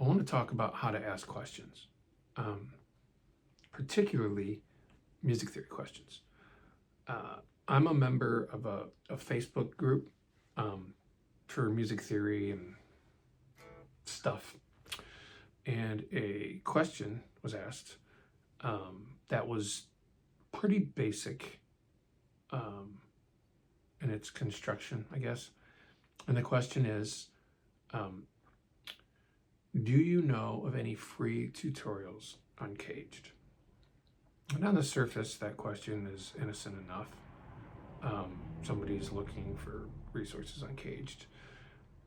I want to talk about how to ask questions, um, particularly music theory questions. I'm a member of a Facebook group um, for music theory and stuff, and a question was asked that was pretty basic um, in its construction, I guess. And the question is, um, do you know of any free tutorials on Caged? And on the surface, that question is innocent enough. Somebody's looking for resources on Caged.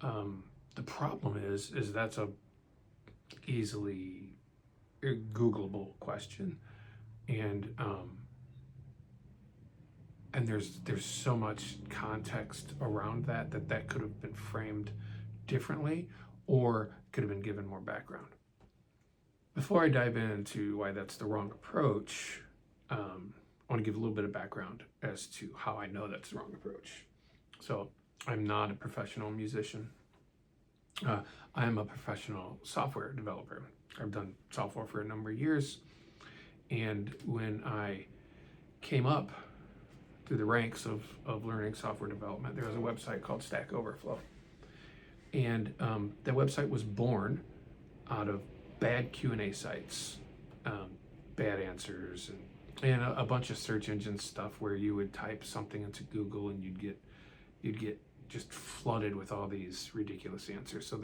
The problem is that's a easily Googleable question, and there's so much context around that could have been framed differently, or could have been given more background. Before I dive into why that's the wrong approach, I want to give a little bit of background as to how I know that's the wrong approach. So I'm not a professional musician. I am a professional software developer. I've done software for a number of years. And when I came up through the ranks of learning software development, there was a website called Stack Overflow. And that website was born out of bad Q&A sites, bad answers, and a bunch of search engine stuff where you would type something into Google and you'd get just flooded with all these ridiculous answers. So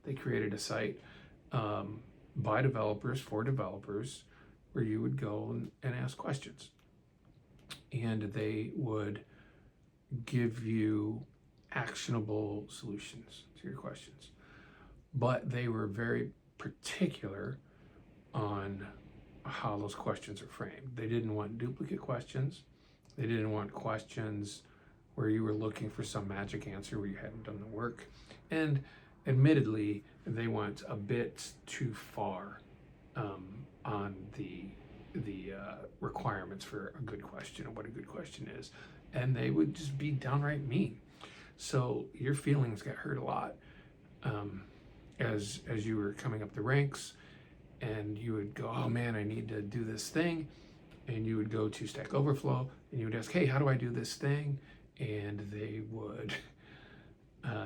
they created a site by developers for developers where you would go and ask questions, and they would give you actionable solutions to your questions. But they were very particular on how those questions are framed. They didn't want duplicate questions. They didn't want questions where you were looking for some magic answer where you hadn't done the work. And admittedly, they went a bit too far on the requirements for a good question and what a good question is. And they would just be downright mean. So your feelings got hurt a lot as you were coming up the ranks, and you would go, oh man, I need to do this thing. And you would go to Stack Overflow and you would ask, hey, how do I do this thing? And they would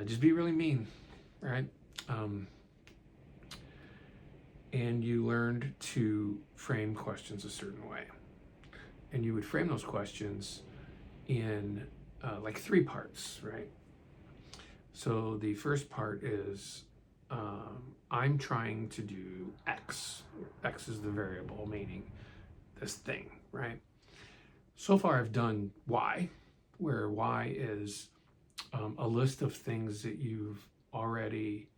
just be really mean, right? And you learned to frame questions a certain way. And you would frame those questions in like 3 parts, right? So the first part is, I'm trying to do X. X is the variable, meaning this thing, right? So far I've done Y, where Y is a list of things that you've already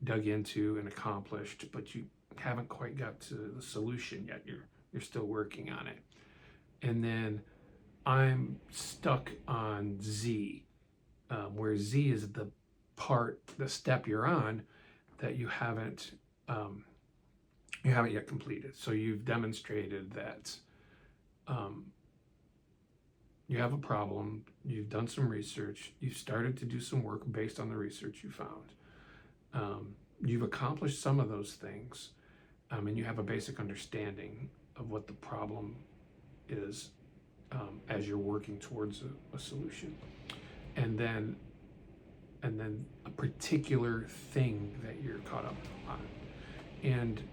dug into and accomplished, but you haven't quite got to the solution yet. You're still working on it. And then I'm stuck on Z, where Z is the step you're on that you haven't yet completed. So you've demonstrated that you have a problem, you've done some research, you've started to do some work based on the research you found. You've accomplished some of those things, and you have a basic understanding of what the problem is as you're working towards a solution. And then a particular thing that you're caught up on. And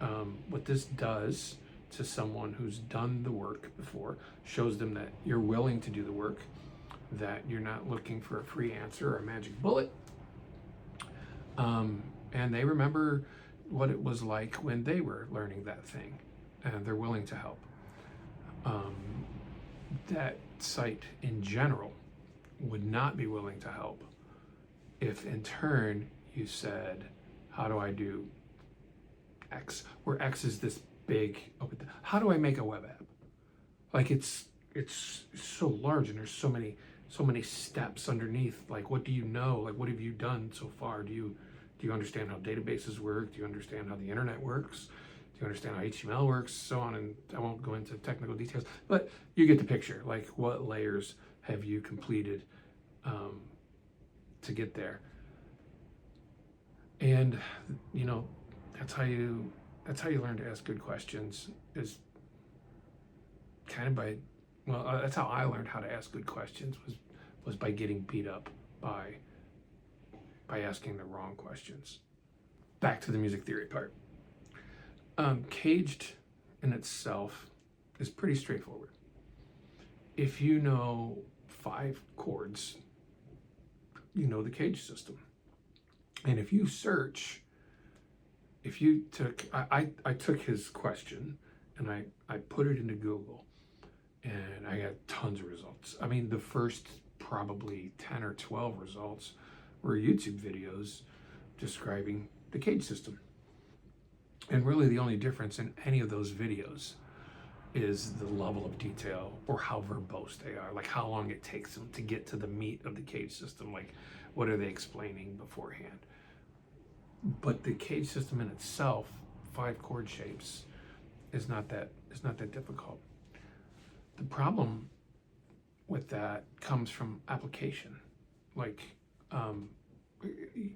what this does to someone who's done the work before shows them that you're willing to do the work, that you're not looking for a free answer or a magic bullet. And they remember what it was like when they were learning that thing, and they're willing to help. That site in general would not be willing to help if in turn you said, how do I do X? Where X is this big, how do I make a web app? Like it's so large, and there's so many steps underneath. Like, what do you know? Like, what have you done so far? Do you understand how databases work? Do you understand how the internet works? Do you understand how HTML works? So on, and I won't go into technical details, but you get the picture. Like, what layers have you completed to get there? And That's how you learn to ask good questions, is kind of by, well, that's how I learned how to ask good questions, was by getting beat up by asking the wrong questions. Back to the music theory part. Caged in itself is pretty straightforward. If you know 5 chords, you know the cage system. And if you search, if you took, I took his question and I put it into Google, and I got tons of results. I mean, the first probably 10 or 12 results were YouTube videos describing the cage system. And really the only difference in any of those videos is the level of detail, or how verbose they are, like how long it takes them to get to the meat of the cage system, like what are they explaining beforehand. But the cage system in itself, 5 chord shapes, is not that difficult. The problem with that comes from application. Like,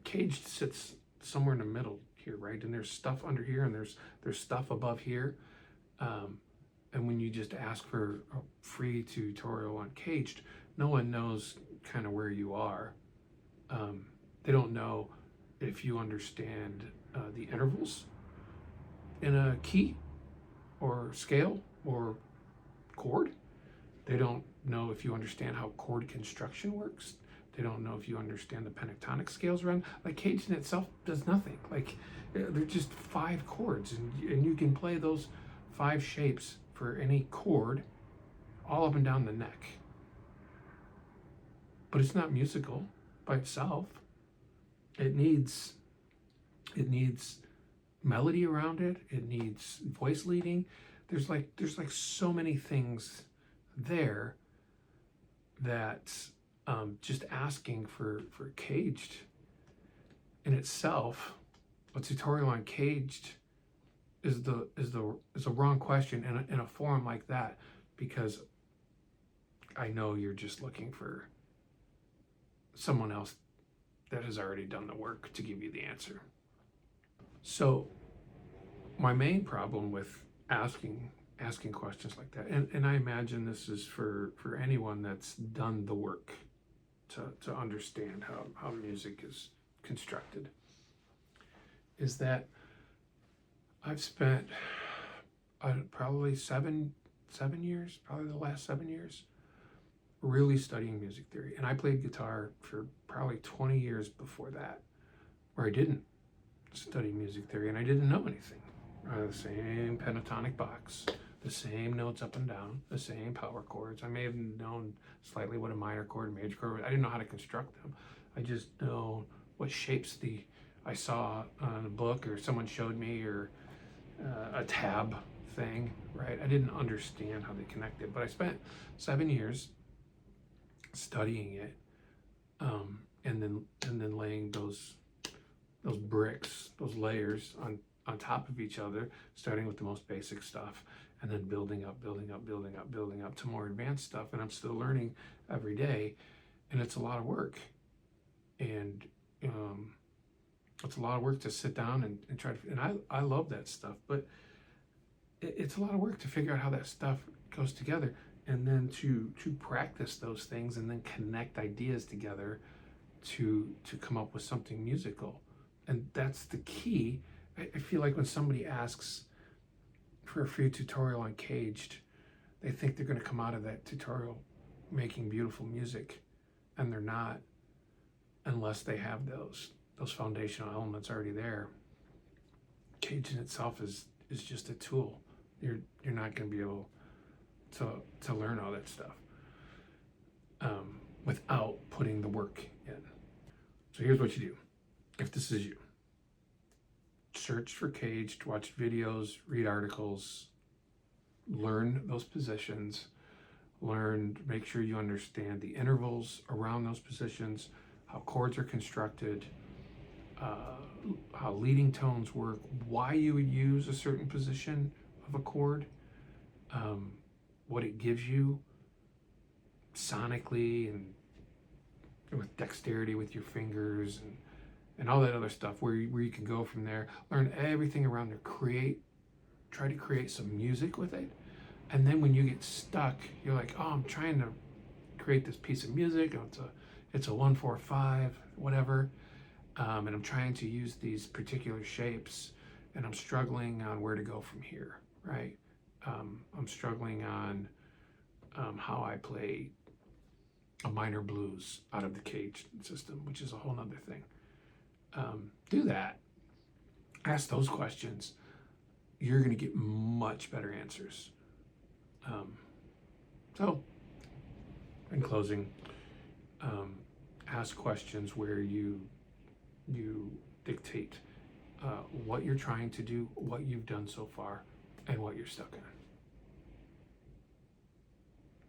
caged sits somewhere in the middle here, right? And there's stuff under here, and there's stuff above here. And when you just ask for a free tutorial on caged, no one knows kind of where you are. They don't know if you understand the intervals in a key or scale or chord. They don't know if you understand how chord construction works. They don't know if you understand the pentatonic scales around. Like, caged in itself does nothing. Like, they're just 5 chords, and you can play those 5 shapes for any chord all up and down the neck. But it's not musical by itself. It needs melody around it. It needs voice leading. There's like so many things there that just asking for caged in itself, a tutorial on caged, is the wrong question in a forum like that, because I know you're just looking for someone else that has already done the work to give you the answer. So my main problem with asking questions like that, and I imagine this is for anyone that's done the work to understand how music is constructed, is that I've spent probably seven years, probably the last 7 years, really studying music theory. And I played guitar for probably 20 years before that, where I didn't study music theory and I didn't know anything. The same pentatonic box, the same notes up and down, the same power chords. I may have known slightly what a minor chord, major chord. I didn't know how to construct them. I just know what shapes I saw on a book, or someone showed me, or a tab thing, right? I didn't understand how they connected, but I spent 7 years studying it, and then laying those bricks, those layers on top of each other, starting with the most basic stuff, and then building up to more advanced stuff. And I'm still learning every day, and it's a lot of work. And it's a lot of work to sit down and try to, and I love that stuff, but it's a lot of work to figure out how that stuff goes together, and then to practice those things, and then connect ideas together to come up with something musical. And that's the key. I feel like when somebody asks for a free tutorial on caged, they think they're going to come out of that tutorial making beautiful music, and they're not, unless they have those foundational elements already there. Caged in itself is just a tool. You're not going to be able to learn all that stuff without putting the work in. So here's what you do. If this is you, search for caged, watch videos, read articles, learn those positions, make sure you understand the intervals around those positions, how chords are constructed, how leading tones work, why you would use a certain position of a chord, what it gives you sonically and with dexterity with your fingers, and all that other stuff where you can go from there, learn everything around there, try to create some music with it. And then when you get stuck, you're like, oh, I'm trying to create this piece of music. Oh, it's a 1-4-5, whatever. And I'm trying to use these particular shapes, and I'm struggling on where to go from here, right? I'm struggling on how I play a minor blues out of the cage system, which is a whole nother thing. Do that. Ask those questions. You're going to get much better answers. So, in closing, ask questions where you dictate what you're trying to do, what you've done so far, and what you're stuck on.